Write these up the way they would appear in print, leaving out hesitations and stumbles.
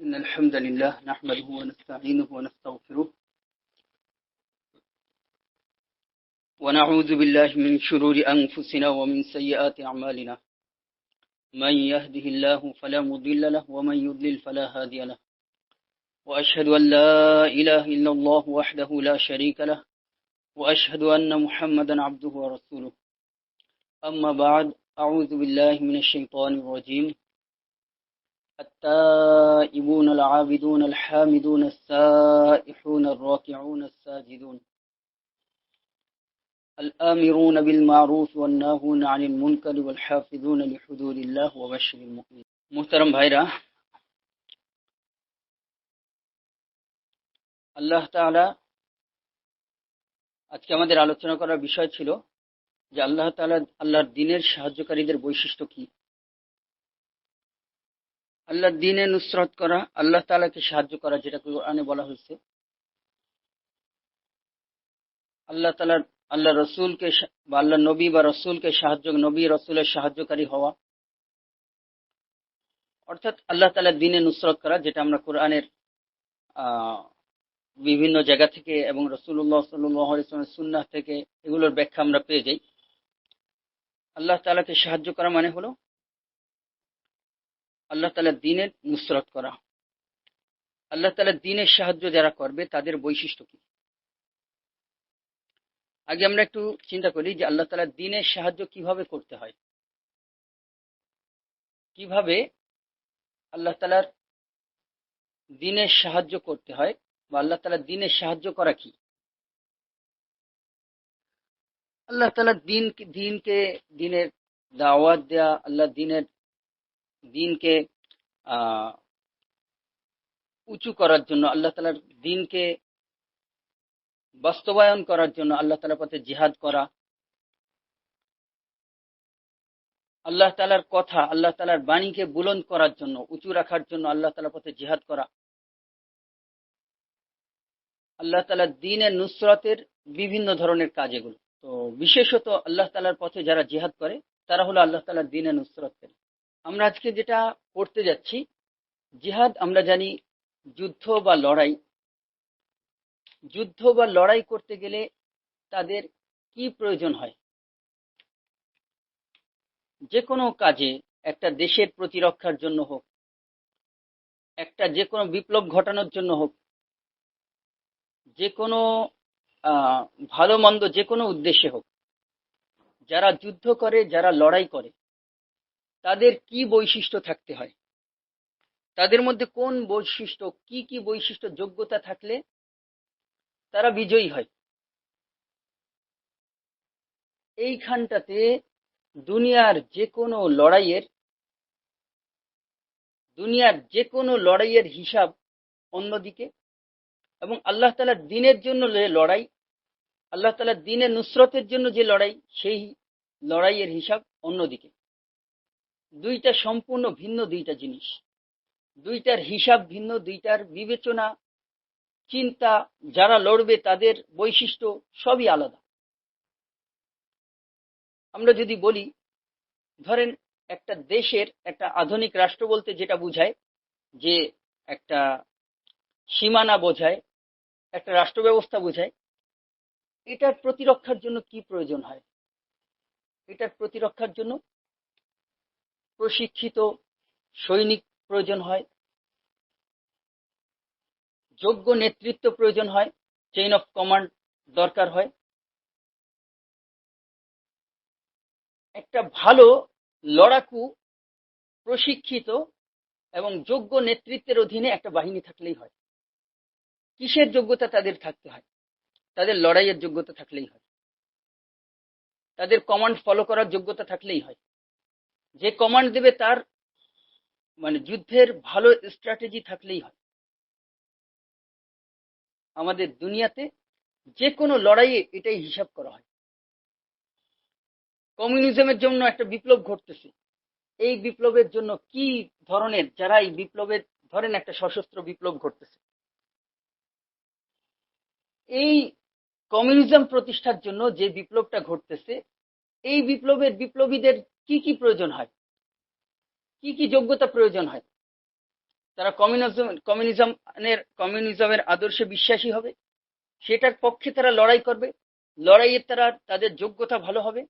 إن الحمد لله نحمده ونستعينه ونستغفره ونعوذ بالله من شرور أنفسنا ومن سيئات أعمالنا من يهده الله فلا مضل له ومن يضلل فلا هادي له وأشهد أن لا إله إلا الله وحده لا شريك له وأشهد أن محمدا عبده ورسوله أما بعد أعوذ بالله من الشيطان الرجيم التائبون العابدون الحامدون السائحون الراكعون الساجدون الآمرون بالمعروف والناهون عن المنكر والحافظون لحدود الله وبشر المؤمنين محترم ভাইরা আল্লাহ তাআলা আজকে আমাদের আলোচনা করার বিষয় ছিল যে আল্লাহ তাআলা আল্লাহর দ্বীনের সাহায্যকারীদের বৈশিষ্ট্য কি। আল্লাহর দ্বীনে নুসরত করা, আল্লাহ তাআলাকে সাহায্য করা, যেটা কোরআনে বলা হয়েছে। আল্লাহ তাআলার আল্লাহ রসুলকে বা আল্লাহ নবী বা রসুলকে নবী রসুলের সাহায্যকারী হওয়া, অর্থাৎ আল্লাহ তাআলার দ্বীনে নুসরত করা, যেটা আমরা কোরআনের বিভিন্ন জায়গা থেকে এবং রাসূলুল্লাহ সাল্লাল্লাহু আলাইহি ওয়াসাল্লামের সুন্নাহ থেকে এগুলোর ব্যাখ্যা আমরা পেয়ে যাই। আল্লাহ তাআলাকে সাহায্য করা মানে হলো আল্লাহ তাআলার দ্বীনের নুসরত করা। আল্লাহ তাআলার দ্বীনের সাহায্য যারা করবে তাদের বৈশিষ্ট্য কি। আগে আমরা একটু চিন্তা করি যে আল্লাহ তাআলার দ্বীনের সাহায্য কিভাবে করতে হয়, কিভাবে আল্লাহ তাআলার দ্বীনের সাহায্য করতে হয়, বা আল্লাহ তাআলার দ্বীনের সাহায্য করা কি। আল্লাহ তাআলার দ্বীনের দাওয়াত দেয়া, আল্লাহ দ্বীনকে উঁচু করার জন্য, আল্লাহ তাআলার দ্বীনকে বাস্তবায়ন করার জন্য আল্লাহ তাআলার পথে জিহাদ করা, আল্লাহ তাআলার কথা, আল্লাহ তাআলার বাণীকে বুলন্দ করার জন্য, উঁচু রাখার জন্য আল্লাহ তাআলার পথে জিহাদ করা, আল্লাহ তাআলার দ্বীনের নুসরতের বিভিন্ন ধরনের কাজ এগুলো। তো বিশেষত আল্লাহ তাআলার পথে যারা জিহাদ করে তারা হলো আল্লাহ তাআলার দ্বীনের নুসরতকারী। আমরা আজকে যেটা পড়তে যাচ্ছি, জিহাদ আমরা জানি যুদ্ধ বা লড়াই। যুদ্ধ বা লড়াই করতে গেলে তাদের কি প্রয়োজন হয়। যে কোনো কাজে, একটা দেশের প্রতিরক্ষার জন্য হোক, একটা যে কোনো বিপ্লব ঘটানোর জন্য হোক, যে কোনো ভালো মন্দ যে কোনো উদ্দেশ্যে হোক, যারা যুদ্ধ করে, যারা লড়াই করে, তাদের কি বৈশিষ্ট্য থাকতে হয়, তাদের মধ্যে কোন বৈশিষ্ট্য, কি কি বৈশিষ্ট্য যোগ্যতা থাকলে তারা বিজয়ী হয়। এইখানটাতে দুনিয়ার যে কোনো লড়াইয়ের হিসাব অন্যদিকে, এবং আল্লাহ তাআলার দ্বীনের জন্য যে লড়াই, আল্লাহ তাআলার দ্বীনের নুসরতের জন্য যে লড়াই, সেই লড়াইয়ের হিসাব অন্যদিকে। দুইটা সম্পূর্ণ ভিন্ন দুইটা জিনিস, দুইটার হিসাব ভিন্ন, দুইটার বিবেচনা, চিন্তা, যারা লড়বে তাদের বৈশিষ্ট্য সবই আলাদা। আমরা যদি বলি, ধরেন একটা দেশের, একটা আধুনিক রাষ্ট্র বলতে যেটা বোঝায় যে একটা সীমানা বোঝায়, একটা রাষ্ট্র ব্যবস্থা বোঝায়, এটার প্রতিরক্ষার জন্য কি প্রয়োজন হয়। এটার প্রতিরক্ষার জন্য প্রশিক্ষিত সৈনিক প্রয়োজন হয়, যোগ্য নেতৃত্ব প্রয়োজন হয়, চেইন অফ কমান্ড দরকার হয়। একটা ভালো লড়াকু, প্রশিক্ষিত এবং যোগ্য নেতৃত্বের অধীনে একটা বাহিনী থাকলেই হয়। কিসের যোগ্যতা তাদের থাকতে হয়? তাদের লড়াইয়ের যোগ্যতা থাকলেই হয়, তাদের কমান্ড ফলো করার যোগ্যতা থাকলেই হয়। যে কমান্ড দেবে তার যুদ্ধের ভালো স্ট্র্যাটেজি থাকলেই হয়। আমাদের দুনিয়াতে যে কোনো লড়াইয়ে এটাই হিসাব করা হয়। কমিউনিজমের জন্য একটা বিপ্লব ঘটতেছে, এই বিপ্লবের জন্য কি ধরনের, যারা এই বিপ্লবের, ধরেন একটা সশস্ত্র বিপ্লব ঘটতেছে, এই কমিউনিজম প্রতিষ্ঠার জন্য যে বিপ্লবটা ঘটতেছে, এই বিপ্লবীদের কি কি প্রয়োজন হয়, কি কি যোগ্যতা প্রয়োজন হয়, তারা কমিউনিজমের আদর্শে বিশ্বাসী হবে, সেটার পক্ষে তারা লড়াই করবে, লড়াইয়ে তারা তাদের যোগ্যতা ভালো হবে,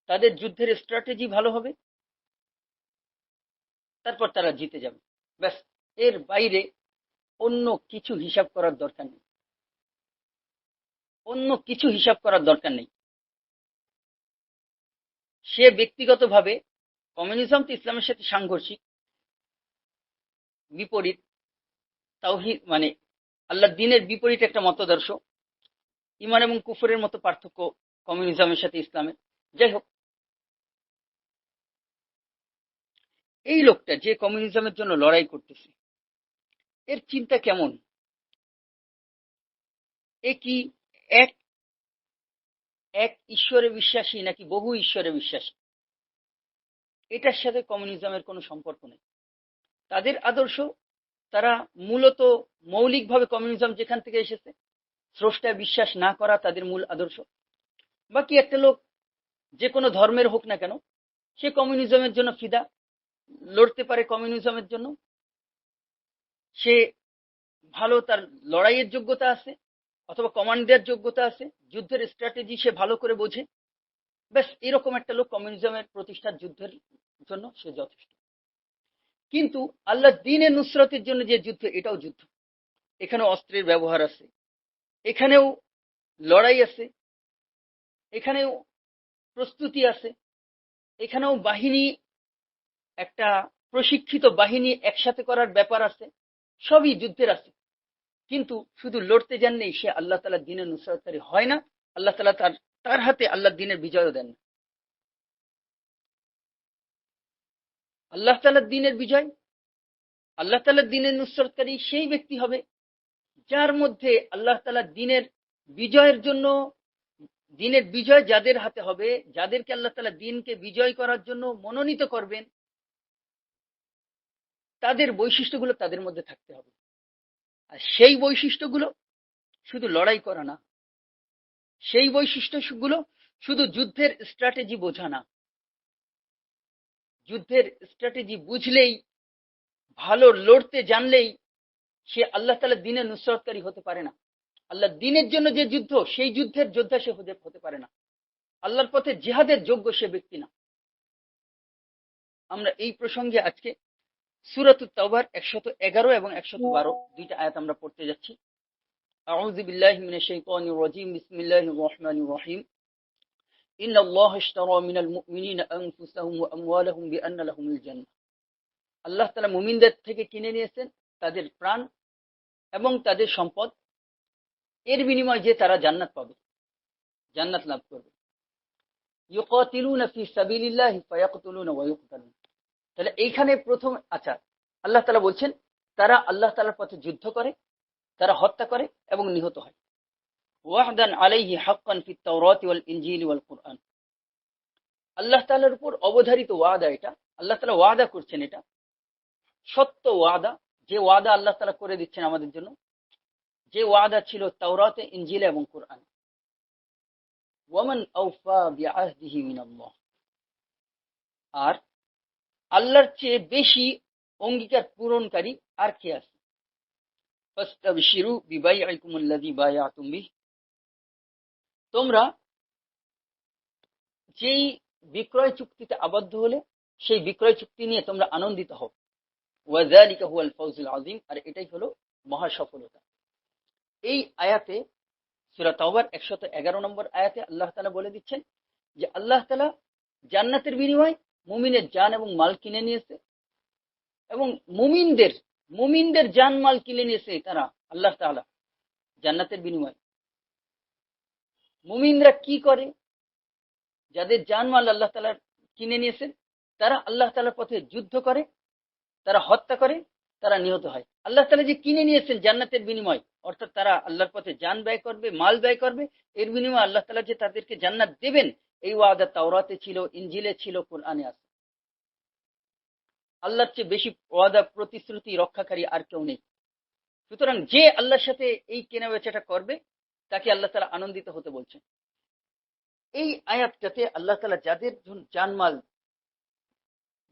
তাদের যুদ্ধের স্ট্র্যাটেজি ভালো হবে, তারপর তারা জিতে যাবে। ব্যাস, এর বাইরে অন্য কিছু হিসাব করার দরকার নেই, অন্য কিছু হিসাব করার দরকার নেই। সে ব্যক্তিগতভাবে, কমিউনিজম তো ইসলামের সাথে সাংঘর্ষিক, বিপরীত, তাওহীদ মানে আল্লাহর দ্বীনের বিপরীত একটা মতাদর্শ, ঈমান এবং কুফরের মতো পার্থক্য কমিউনিজমের সাথে ইসলামের। যাই হোক, এই লোকটা যে কমিউনিজমের জন্য লড়াই করতেছে, এর চিন্তা কেমন? এ কি এক এক ঈশ্বরে বিশ্বাসী নাকি বহু ঈশ্বরে বিশ্বাসী? এটার সাথে কমিউনিজমের কোনো সম্পর্ক নেই। তাদের আদর্শ, তারা মূলত মৌলিকভাবে কমিউনিজম যেখান থেকে এসেছে, স্রষ্টায় বিশ্বাস না করা তাদের মূল আদর্শ। বাকি একটা লোক যে কোনো ধর্মের হোক না কেন, সে কমিউনিজমের জন্য ফিদা, লড়তে পারে কমিউনিজমের জন্য, সে ভালো, তার লড়াইয়ের যোগ্যতা আছে অথবা কমান্ড দেওয়ার যোগ্যতা আছে, যুদ্ধের স্ট্র্যাটেজি সে ভালো করে বোঝে। ব্যাস, এরকম একটা লোক কমিউনিজমের প্রতিষ্ঠার যুদ্ধের জন্য সে যথেষ্ট। কিন্তু আল্লাহ দ্বীনের নুসরতের জন্য যে যুদ্ধ, এটাও যুদ্ধ, এখানেও অস্ত্রের ব্যবহার আছে, এখানেও লড়াই আছে, এখানেও প্রস্তুতি আছে, এখানেও বাহিনী, একটা প্রশিক্ষিত বাহিনী একসাথে করার ব্যাপার আছে, সবই যুদ্ধের আছে। কিন্তু শুধু লড়তে জানলেই সে আল্লাহ তাআলার দ্বীনের নুসরতকারী হয় না, আল্লাহ তাআলা তার হাতে আল্লাহর দ্বীনের বিজয়ও দেন না। আল্লাহ তাআলার দ্বীনের বিজয়, আল্লাহ তাআলার দ্বীনের নুসরতকারী সেই ব্যক্তি হবে যার মধ্যে আল্লাহ তাআলার দ্বীনের বিজয়ের জন্য, দ্বীনের বিজয় যাদের হাতে হবে, যাদেরকে আল্লাহ তাআলা দ্বীনকে বিজয় করার জন্য মনোনীত করবেন, তাদের বৈশিষ্ট্যগুলো তাদের মধ্যে থাকতে হবে। আর সেই বৈশিষ্ট্যগুলো শুধু লড়াই করা না, সেই বৈশিষ্ট্যগুলো শুধু যুদ্ধের স্ট্র্যাটেজি বোঝা না। যুদ্ধের স্ট্র্যাটেজি বুঝলেই, ভালো লড়তে জানলেই সে আল্লাহ তাআলার দ্বীনের নুসরতকারী হতে পারে না। আল্লাহর দ্বীনের জন্য যে যুদ্ধ, সেই যুদ্ধের যোদ্ধা সে হতে পারে না। আল্লাহর পথে জিহাদের যোগ্য সে ব্যক্তি না। আমরা এই প্রসঙ্গে আজকে সূরাতুত তাওবার 111 এবং 112 দুইটা আয়াত আমরা পড়তে যাচ্ছি। আউযু বিল্লাহি মিনাশ শাইতানির রাজীম, বিসমিল্লাহির রহমানির রহিম। ইন্নাল্লাহা ইশতারা মিনাল মুমিনিনা আনফুসাহুম ওয়া আমওয়ালাহুম বিআন্না লাহুমুল জান্নাহ। আল্লাহ তাআলা মুমিনদের থেকে কিনে নিয়েছেন তাদের প্রাণ এবং তাদের সম্পদ, এর বিনিময়ে যে তারা জান্নাত পাবে, জান্নাত লাভ করবে। ইউকাতিলুনা ফি সাবিলিল্লাহি ফায়াকতুলুনা ওয়া ইউকতালুন। তাহলে এইখানে প্রথম, আচ্ছা, আল্লাহ তাআলা বলছেন তারা আল্লাহ তাআলার পথে যুদ্ধ করে, তারা হত্যা করে এবং নিহত হয়। ওয়াহদান আলাইহি হাক্কান ফিত তাওরাতি ওয়াল ইনজিলি ওয়াল কুরআন। আল্লাহ তাআলার উপর অবধারিত ওয়াদা এটা, আল্লাহ তাআলা ওয়াদা করছেন, এটা সত্য ওয়াদা, যে ওয়াদা আল্লাহ তাআলা করে দিচ্ছেন আমাদের জন্য, যে ওয়াদা ছিল তাওরাতে, ইনজিলে এবং কুরআনে। ওয়ামান আওফা বিআহদিহি মিনাল্লাহ। আর আল্লাহর চেয়ে বেশি অঙ্গীকার পূরণকারী আর কে আছে? ফাস্তাবশিরু বিবাইআকুমুল্লাযী বায়াতুম বিহি। তোমরা যেই বিক্রয় চুক্তিতে আবদ্ধ হলে, সেই বিক্রয় চুক্তি নিয়ে তোমরা আনন্দিত হও। ওয়াযালিকা হুয়াল ফাওজুল আযীম। আর এটাই হলো মহা সফলতা। এই আয়াতে, সূরা তাওবার 111 নম্বর আয়াতে আল্লাহ তাআলা বলে দিচ্ছেন যে আল্লাহ তাআলা জান্নাতের বিনিময়ে মুমিনের জান এবং মাল কিনে নিয়েছে, এবং মুমিনদের জান মাল কিনে নিয়েছে তারা, আল্লাহ তাআলা জান্নাতের বিনিময়ে। মুমিনরা কি করে? যাদের জান মাল আল্লাহ তাআলা কিনে নিয়েছেন, তারা আল্লাহ তাআলার পথে যুদ্ধ করে, তারা হত্যা করে, তারা নিহত হয়। আল্লাহ তাআলা যে কিনে নিয়েছেন জান্নাতের বিনিময়, অর্থাৎ তারা আল্লাহর পথে জান ব্যয় করবে, মাল ব্যয় করবে, এর বিনিময়ে আল্লাহ তাআলা যে তাদেরকে জান্নাত দেবেন, এই ওয়াদা তাওরাতে ছিল, ইনজিলে ছিল, কুরআনে আছে। আল্লাহর চেয়ে বেশি ওয়াদা প্রতিশ্রুতি রক্ষাকারী আর কেউ নেই। সুতরাং যে আল্লাহর সাথে এই কেনা বেচাটা করবে, তাকে আল্লাহ তাআলা আনন্দিত হতে বলছেন। এই আয়াতটাতে আল্লাহ তাআলা যাদের জানমাল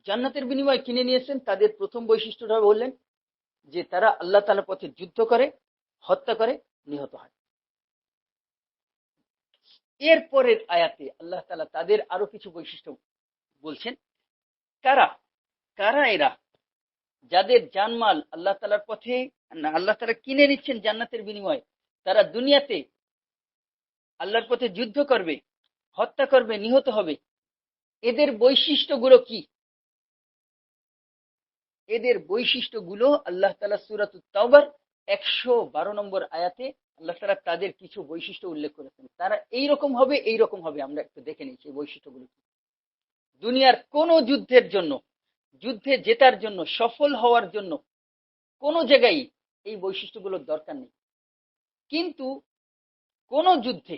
জান্নাতের বিনিময়ে কিনে নিয়েছেন, তাদের প্রথম বৈশিষ্ট্যটা বললেন যে তারা আল্লাহ তাআলার পথে যুদ্ধ করে, হত্যা করে, নিহত হয়। এরপরের আয়াতে আল্লাহ তাআলা তাদের আরো কিছু বৈশিষ্ট্য বলছেন। কারা কারা এরা যাদের জানমাল আল্লাহ তাআলার পথে আল্লাহ তাআলা কিনে নিচ্ছেন জান্নাতের বিনিময়ে, তারা দুনিয়াতে আল্লাহর পথে যুদ্ধ করবে, হত্যা করবে, নিহত হবে। এদের বৈশিষ্ট্যগুলো কি? এদের বৈশিষ্ট্যগুলো আল্লাহ তাআলা সূরাতুত তাওবার 112 নম্বর আয়াতে আল্লাহ তাআলা তাদের কিছু বৈশিষ্ট্য উল্লেখ করেছেন। তারা এইরকম হবে, এইরকম হবে। আমরা একটু দেখে নিই সেই বৈশিষ্ট্যগুলো কি। দুনিয়ার কোন যুদ্ধের জন্য, যুদ্ধে জেতার জন্য, সফল হওয়ার জন্য কোন জায়গায় এই বৈশিষ্ট্যগুলোর দরকার নেই। কিন্তু কোন যুদ্ধে,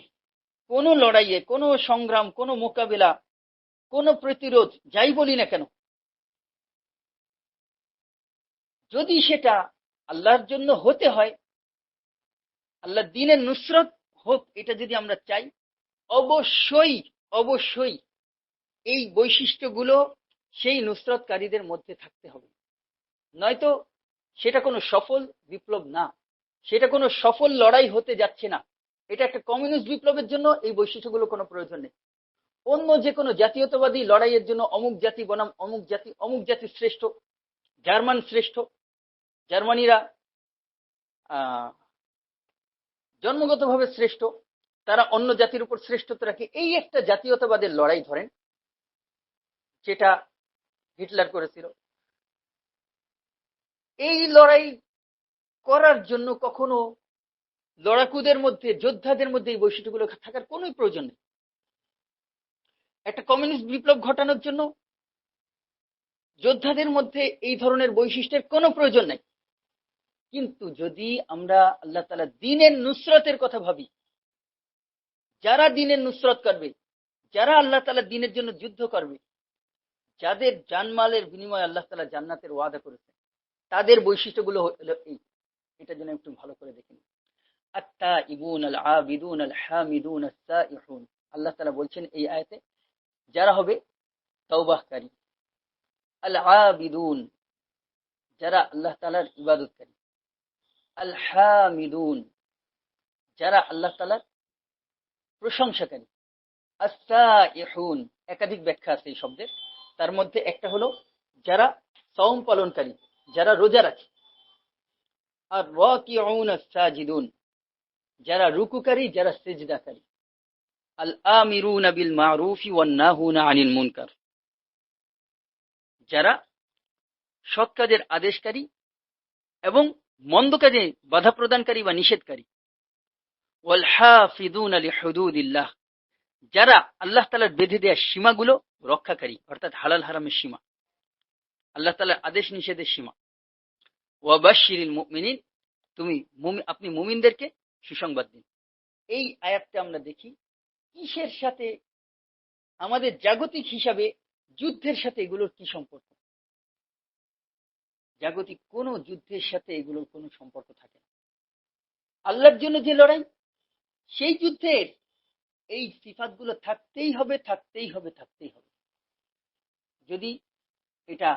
কোন লড়াইয়ে, কোন সংগ্রাম, কোন মোকাবেলা, কোন প্রতিরোধ, যাই বলি না কেন, যদি সেটা আল্লাহর জন্য হতে হয়, আল্লাহর দ্বীনের নুসরত হোক, এটা যদি আমরা চাই, অবশ্যই অবশ্যই এই বৈশিষ্ট্যগুলো সেই নুসরতকারীদের মধ্যে থাকতে হবে। নয়তো সেটা কোনো সফল বিপ্লব না, সেটা কোনো সফল লড়াই হতে যাচ্ছে না। এটা একটা কমিউনিস্ট বিপ্লবের জন্য এই বৈশিষ্ট্যগুলো কোনো প্রয়োজন নেই। অন্য যে কোনো জাতীয়তাবাদী লড়াইয়ের জন্য অমুক জাতি বনাম অমুক জাতি, অমুক জাতি শ্রেষ্ঠ, জার্মান শ্রেষ্ঠ, জার্মানিরা জন্মগতভাবে শ্রেষ্ঠ, তারা অন্য জাতির উপর শ্রেষ্ঠত্ব রাখে, এই একটা জাতীয়তাবাদের লড়াই ধরেন, যেটা হিটলার করেছিল। এই লড়াই করার জন্য কখনো লড়াকুদের মধ্যে, যোদ্ধাদের মধ্যে এই বৈশিষ্ট্যগুলো থাকার কোনো প্রয়োজন নেই। একটা কমিউনিস্ট বিপ্লব ঘটানোর জন্য যোদ্ধাদের মধ্যে এই ধরনের বৈশিষ্ট্যের কোনো প্রয়োজন নেই। কিন্তু যদি আমরা আল্লাহ তাআলা দ্বীনের নুসরতের কথা ভাবি, যারা দ্বীনের নুসরত করবে, যারা আল্লাহ তাআলা দ্বীনের জন্য যুদ্ধ করবে, যাদের জানমালের বিনিময়ে আল্লাহ তাআলা জান্নাতের ওয়াদা করেছেন, তাদের বৈশিষ্ট্যগুলো হলো এই। এটা যেন একটু ভালো করে দেখেন। আত-তাইবুন আল আবিদুন আল হামিদুন আস-সাইহুন, আল্লাহ তাআলা বলছেন এই আয়াতে, যারা হবে তওবাহকারী, আল আবিদুন যারা আল্লাহ তাআলার ইবাদতকারী, আল হামিদুন যারা আল্লাহ তাআলার প্রশংসাকারী, আস-সাইহুন একাধিক ব্যাখ্যা আছে এই শব্দের। তার মধ্যে একটা হলো যারা সওম পালনকারী, যারা রোজা রাখে, আর রাকিউন আস-সাজিদুন যারা রুকুকারী, যারা সিজদাকারী, আল আমিরুনা বিল মারুফি ওয়ান নাহুনা আনিল মুনকার যারা সৎ কাজের আদেশকারী এবং মন্দ কাজে বাধা প্রদানকারী বা নিষেধকারী, ওয়াল হাফিজুনা লিহুদুদিল্লাহ যারা আল্লাহ তাআলার বেঁধে দেওয়া সীমাগুলো রক্ষাকারী, অর্থাৎ হালাল হারামের সীমা, আল্লাহ তাআলার আদেশ নিষেধের সীমা। ওয়া বাশশিরিল মুমিনিন আপনি মুমিনদেরকে সুসংবাদ দিন। এই আয়াতটা আমরা দেখি কিসের সাথে, আমাদের জাগতিক হিসাবে যুদ্ধের সাথে এগুলোর কি সম্পর্ক? জাগতিক কোন যুদ্ধের সাথে এগুলোর কোনো সম্পর্ক থাকে না। আল্লাহর জন্য যে লড়াই, সেই যুদ্ধের এই সিফাতগুলো থাকতেই হবে, থাকতেই হবে, থাকতেই হবে। যদি এটা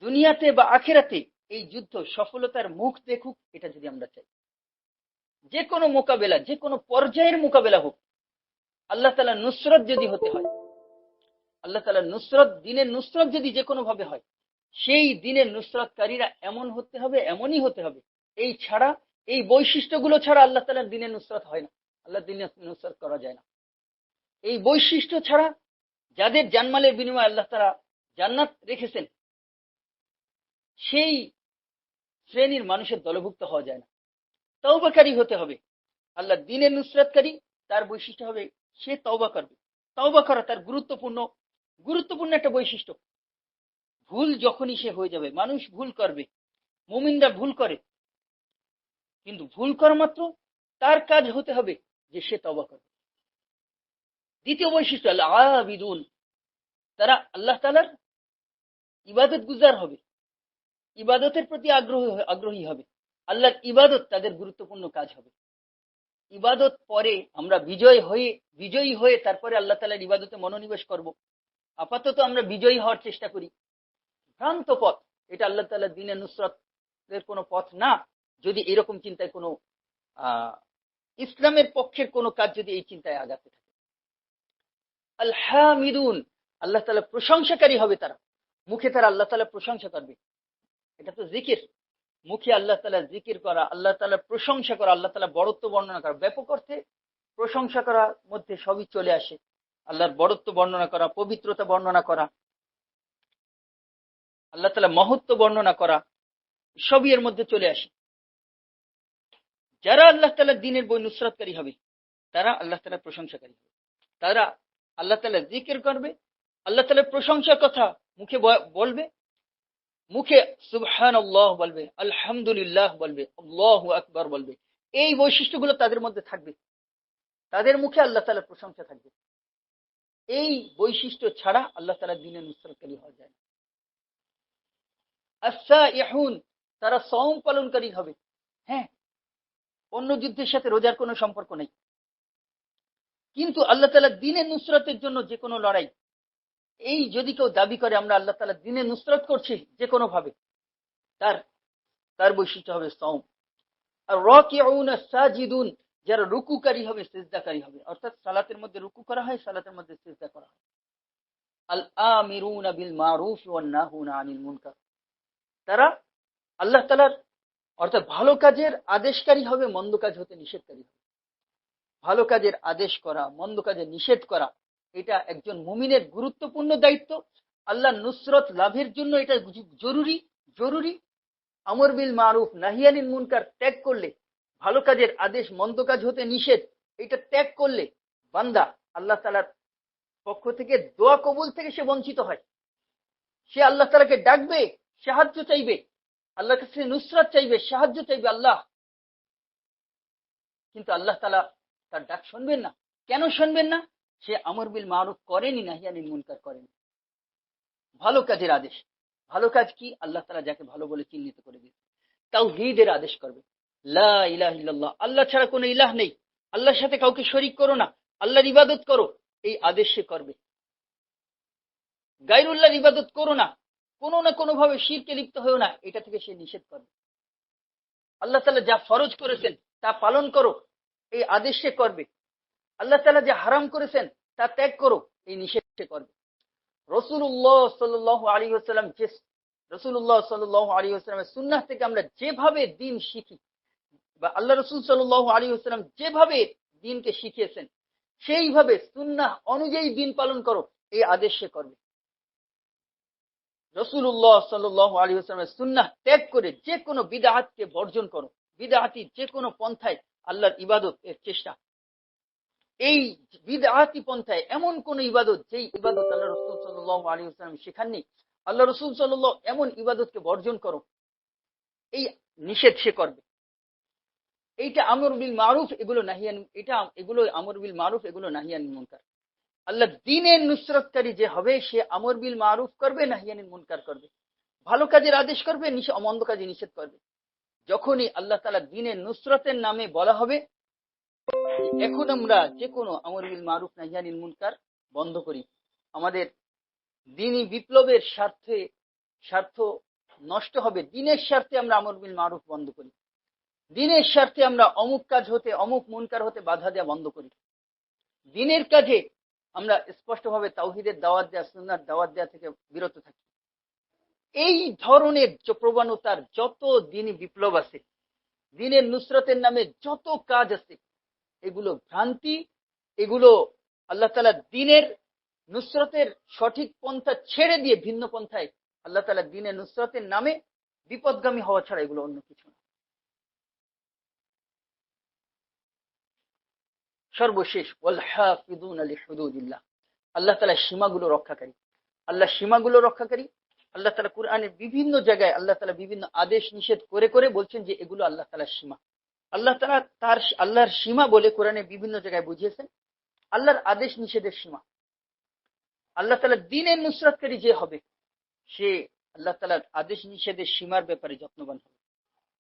দুনিয়াতে বা আখিরাতে এই যুদ্ধ সফলতার মুখ দেখুক, এটা যদি আমরা চাই, যে কোনো মোকাবেলা, যে কোনো পর্যায়ের মোকাবেলা হোক, আল্লাহ তাআলা নুসরত যদি হতে হয়, আল্লাহ তাআলা নুসরত, দ্বীনের নুসরত যদি যে কোনো ভাবে হয়, সেই দ্বীনের নুসরতকারীরা এমন হতে হবে, এমনই হতে হবে। এই ছাড়া, এই বৈশিষ্ট্যগুলো ছাড়া আল্লাহ তাআলার দ্বীনের নুসরত হয় না, আল্লাহ দ্বীনের নুসরত করা যায় না। এই বৈশিষ্ট্য ছাড়া যাদের জানমালের বিনিময়ে আল্লাহ তাআলা জান্নাত রেখেছেন, সেই শ্রেণীর মানুষের দলভুক্ত হওয়া যায় না। তওবাকারী হতে হবে। আল্লাহর দ্বীনের নুসরতকারী, তার বৈশিষ্ট্য হবে সে তওবা করবে। তওবা করা তার গুরুত্বপূর্ণ একটা বৈশিষ্ট্য। ভুল যখনই সে হয়ে যাবে, মানুষ ভুল করবে, মুমিনরা ভুল করে, কিন্তু ভুল করা মাত্র তার কাজ হতে হবে যে সে তওবা করবে। দ্বিতীয় বৈশিষ্ট্য আল আবিদুন, তারা আল্লাহ তাআলার ইবাদত গুজার হবে, ইবাদতের প্রতি আগ্রহী হবে। আল্লাহর ইবাদত তাদের গুরুত্বপূর্ণ কাজ হবে। ইবাদত পরে আমরা বিজয়ী হয়ে তারপরে আল্লাহ তাআলার ইবাদতে মনোনিবেশ করব। আপাতত আমরা বিজয়ী হওয়ার চেষ্টা করি, ভ্রান্ত পথ। এটা আল্লাহ তাআলার দ্বীনের নুসরত নুসরতের কোনো পথ না, যদি এরকম চিন্তায় কোনো ইসলামের পক্ষের কোনো কাজ যদি এই চিন্তায় আগাতে থাকে। আল হামিদুন, আল্লাহ তাআলা প্রশংসাকারী হবে তারা, মুখে তারা আল্লাহ তাআলা প্রশংসা করবে। এটা তো জিকির, মুখে আল্লাহ তাআলা জিকির করা, আল্লাহ তাআলার প্রশংসা করা, আল্লাহ তাআলা বড়ত্ব বর্ণনা করা। ব্যাপক অর্থে প্রশংসা করার মধ্যে সবই চলে আসে। আল্লাহর বড়ত্ব বর্ণনা করা, পবিত্রতা বর্ণনা করা, আল্লাহ তাআলা মহত্ব বর্ণনা করা, সবই এর মধ্যে চলে আসে। যারা আল্লাহ তাআলার দ্বীনের বই নুসরাতকারী হবে তারা আল্লাহ তাআলার প্রশংসাকারী হবে। তারা আল্লাহ তাআলা জিকির করবে, আল্লাহ তাআলার প্রশংসার কথা মুখে বলবে, মুখে সুবহানাল্লাহ বলবে, আলহামদুলিল্লাহ বলবে, আল্লাহু আকবার বলবে। এই বৈশিষ্ট্যগুলো তাদের মধ্যে থাকবে, তাদের মুখে আল্লাহ তাআলার প্রশংসা থাকবে। এই বৈশিষ্ট্য ছাড়া আল্লাহ তাআলার দ্বীনের নুসরাতকারী হওয়া যায় না। আস-সাইহুন, তারা সওম পালনকারী হবে। হ্যাঁ, অন্য যুদ্ধের সাথে রোজার কোনো সম্পর্ক নেই, কিন্তু আল্লাহ তাআলার দ্বীনের নুসরাতের জন্য যে কোনো লড়াই, এই যদি কেউ দাবি করে আমরা আল্লাহ তাআলার দ্বীনের নুসরাত করছি যে কোনো ভাবে, তার তার বৈশিষ্ট্য হবে সওম। আর রাকিউন সাজিদুন, যারা রুকুকারী হবে, সিজদাকারী হবে, অর্থাৎ সালাতের মধ্যে রুকু করা হয়, সালাতের মধ্যে সিজদা করা হয়। আল আমিরুনা বিল মারুফ ওয়ান নাহুনা আনিল মুনকার, তারা আল্লাহ তাআলার অর্থাৎ ভালো কাজের আদেশকারী হবে, মন্দ কাজ হতে নিষেধকারী হবে। ভালো কাজের আদেশ করা, মন্দ কাজের নিষেধ করা, এটা একজন মুমিনের গুরুত্বপূর্ণ দায়িত্ব। আল্লাহ নুসরত লাভের জন্য এটা জরুরি জরুরি। আমর বিল মারুফ নাহি আনিল মুনকার ত্যাগ করলে, ভালো কাজের আদেশ মন্দ কাজ হতে নিষেধ, এটা ত্যাগ করলে বান্দা আল্লাহ তাআলার পক্ষ থেকে দোয়া কবুল থেকে সে বঞ্চিত হয়। সে আল্লাহ তাআলাকে ডাকবে, সাহায্য চাইবে, আল্লাহর কাছে নুসরাত চাইবে, সাহায্য চাইবে আল্লাহ, কিন্তু আল্লাহ তাআলা তার ডাক শুনবেন না। কেন শুনবেন না? সে আমর বিল মারুফ করেনি, নাহি আনিল মুনকার করেনি। ভালো কাজের আদেশ, ভালো কাজ কি? আল্লাহ তাআলা যাকে ভালো বলে চিহ্নিত করে দিয়েছে, তাওহীদের আদেশ করবে, লা ইলাহা ইল্লাল্লাহ, আল্লাহ ছাড়া কোনো ইলাহ নেই, আল্লাহর সাথে কাউকে শরীক করো না, আল্লাহর ইবাদত করো, এই আদেশ সে করবে। গায়রুল্লাহর ইবাদত করো না, কোনো না কোনো ভাবে শিরকে লিপ্ত হয়েও না, এটা থেকে সে নিষেধ করবে। আল্লাহ তাআলা যা ফরজ করেছেন তা পালন করো, এই আদেশ সে করবে। আল্লাহ তাআলা যা হারাম করেছেন তা ত্যাগ করো, এই নিষেধ সে করবে। রাসূলুল্লাহ সাল্লাল্লাহু আলাইহি ওয়াসাল্লাম যে রাসূলুল্লাহ সাল্লাল্লাহু আলাইহি ওয়াসাল্লামের সুন্নাহ থেকে আমরা যেভাবে দ্বীন শিখি, বা আল্লাহ রাসূল সাল্লাল্লাহু আলাইহি ওয়াসাল্লাম যেভাবে দ্বীনকে শিখিয়েছেন সেইভাবে সুন্নাহ অনুযায়ী দ্বীন পালন করো, এই আদেশ সে করবে। রাসূলুল্লাহ সাল্লাল্লাহু আলাইহি ওয়াসাল্লামের সুন্নাহ ত্যাগ করে যে কোনো বিদআতকে বর্জন করো, বিদআতি যে কোনো পন্থায় আল্লাহর ইবাদত এর চেষ্টা, এই বিদআতি পন্থায় এমন কোন ইবাদত যেই ইবাদত আল্লাহ রাসূল সাল্লাল্লাহু আলাইহি ওয়াসাল্লাম শেখাননি, আল্লাহ রাসূল সাল্লাল্লাহু এমন ইবাদতকে বর্জন করো, এই নিষেধ সে করবে। এইটা আমর বিল মারুফ, এগুলো নাহিয়ান, এগুলো আমর বিল মারুফ, এগুলো নাহিয়ান মুনকার। আল্লাহ দ্বীনের নুসরাতকারী যে হবে সে আমর বিল মারুফ করবে, নাহিয়ানিল মুনকার করবে, ভালো কাজের আদেশ করবে, মন্দ কাজে নিষেধ করবে। যখনই আল্লাহ তাআলা দ্বীনের নুসরাতের নামে বলা হবে এখন আমরা যে কোনো আমর বিল মারুফ নাহিয়ানিল মুনকার বন্ধ করি, আমাদের দ্বীনি বিপ্লবের স্বার্থ নষ্ট হবে, দ্বীনের স্বার্থে আমরা আমর বিল মারুফ বন্ধ করি, দ্বীনের স্বার্থে আমরা অমুক কাজ হতে অমুক মুনকার হতে বাধা দেওয়া বন্ধ করি, দ্বীনের কাজে আমরা স্পষ্টভাবে তাওহীদের দাওয়াত দেওয়া, সুন্নাহর দাওয়াত দেওয়া থেকে বিরত থাকি। এই ধরনের প্রবণতার যত দ্বীনি বিপ্লব আছে, দ্বীনের নুসরতের নামে যত কাজ আছে, এগুলো ভ্রান্তি, এগুলো আল্লাহ তাআলা দ্বীনের নুসরতের সঠিক পন্থা ছেড়ে দিয়ে ভিন্ন পন্থায় আল্লাহ তাআলা দ্বীনের নুসরতের নামে বিপদগামী হওয়া ছাড়া এগুলো অন্য কিছু না। সর্বশেষ, ওয়াল হাফিযুনা লিহুদুদিল্লাহ, আল্লাহ তাআলা সীমাগুলো রক্ষাকারী। আল্লাহ সীমাগুলো রক্ষাকারী। আল্লাহ তাআলা কুরআনের বিভিন্ন জায়গায় আল্লাহ তাআলা বিভিন্ন আদেশ নিষেধ করে করে বলছেন যে এগুলো আল্লাহ তাআলার সীমা। আল্লাহ তাআলা আল্লাহর সীমা বলে কোরআনে বিভিন্ন জায়গায় বুঝিয়েছেন আল্লাহর আদেশ নিষেধের সীমা। আল্লাহ তাআলা দ্বীনের নুসরাতকারী যে হবে সে আল্লাহ তাআলার আদেশ নিষেধের সীমার ব্যাপারে যত্নবান হবে।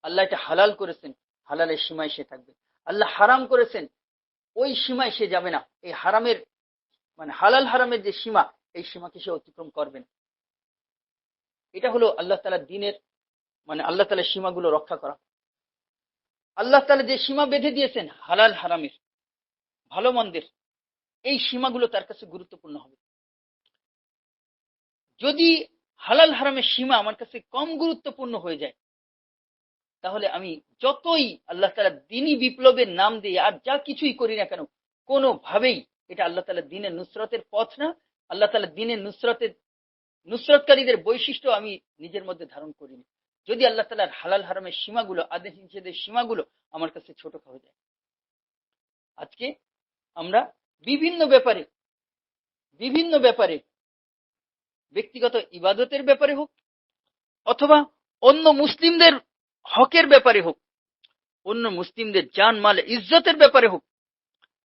আল্লাহ এটা হালাল করেছেন, হালালের সীমায় সে থাকবে। আল্লাহ হারাম করেছেন, ওই সীমায় সে যাবে না। এই হারামের মানে হালাল হারামের যে সীমা, এই সীমাকে সে অতিক্রম করবে না। এটা হলো আল্লাহ তাআলার দ্বীনের মানে আল্লাহ তাআলার সীমাগুলো রক্ষা করা। আল্লাহ তাআলা যে সীমা বেঁধে দিয়েছেন হালাল হারামের, ভালো মন্দের, এই সীমাগুলো তার কাছে গুরুত্বপূর্ণ হবে। যদি হালাল হারামের সীমা আমার কাছে কম গুরুত্বপূর্ণ হয়ে যায়, তাহলে আমি যতই আল্লাহ তাআলা দ্বীনি বিপ্লবের নাম দিয়ে আর যা কিছুই করি না কেন, কোনোভাবেই এটা আল্লাহ তাআলা দ্বীনের নুসরতের পথ না। আল্লাহ তাআলা দ্বীনের নুসরতকারীদের বৈশিষ্ট্য আমি নিজের মধ্যে ধারণ করিনি, যদি আল্লাহ তাআলার হালাল হারামের সীমাগুলো, আদেশ নিষেধের সীমাগুলো আমার কাছে ছোট হয়ে যায়। আজকে আমরা বিভিন্ন ব্যাপারে ব্যক্তিগত ইবাদতের ব্যাপারে হোক অথবা অন্য মুসলিমদের হকের ব্যাপারে হোক, অন্য মুসলিমদের জান মাল ইজ্জতের ব্যাপারে হোক,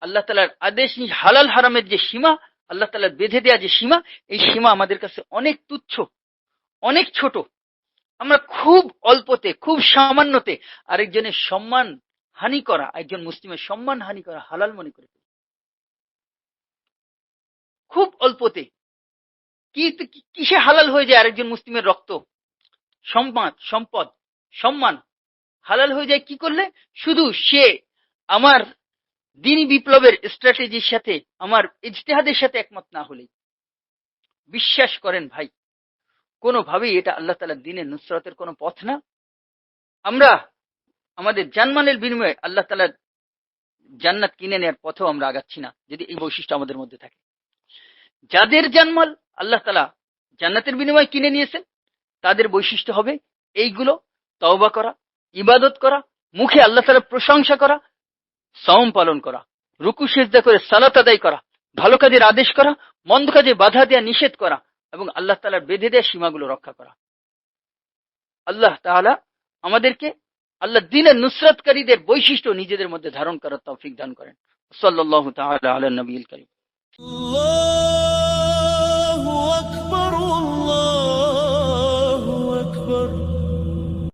আল্লাহ তাআলার আদেশ হালাল হারামের যে সীমা, আল্লাহ তাআলার বেঁধে দেওয়া যে সীমা, এই সীমা আমাদের কাছে অনেক তুচ্ছ, অনেক ছোট। আমরা খুব অল্পতে, খুব সামান্যতে আরেকজনের সম্মান হানি করা, একজন মুসলিমের সম্মান হানি করা হালাল মনে করে, খুব অল্পতে কিসে হালাল হয়ে যায় আরেকজন মুসলিমের রক্ত, সম্পদ, সম্মান হালাল হয়ে যায় কি করলে? শুধু সে আমার দ্বীনি বিপ্লবের স্ট্র্যাটেজির সাথে, আমার ইজতিহাদের সাথে একমত না হলেই। বিশ্বাস করেন ভাই, কোনোভাবেই এটা আল্লাহ তাআলার দ্বীনের নুসরতের কোনো পথ না। আমরা আমাদের জানমালের বিনিময়ে আল্লাহ তাআলার জান্নাত কিনে নেওয়ার পথেও আমরা আগাচ্ছি না, যদি এই বৈশিষ্ট্য আমাদের মধ্যে থাকে। যাদের জানমাল আল্লাহ তাআলা জান্নাতের বিনিময়ে কিনে নিয়েছেন, তাদের বৈশিষ্ট্য হবে এইগুলো: তওবা করা, ইবাদত করা, মুখে আল্লাহ তাআলার প্রশংসা করা, সাওম পালন করা, রুকু সিজদা করে সালাত আদায় করা, ভালো কাজের আদেশ করা, মন্দ কাজে বাধা দেওয়া, নিষেধ করা এবং আল্লাহ তাআলার বেঁধে দেওয়া সীমাগুলো রক্ষা করা। আল্লাহ তাআলা আমাদেরকে আল্লাহ দ্বীনের নুসরতকারীদের বৈশিষ্ট্য নিজেদের মধ্যে ধারণ করার তৌফিক দান করেন। সাল্লাল্লাহু তাআলা আলা নবিয়িল কারীম।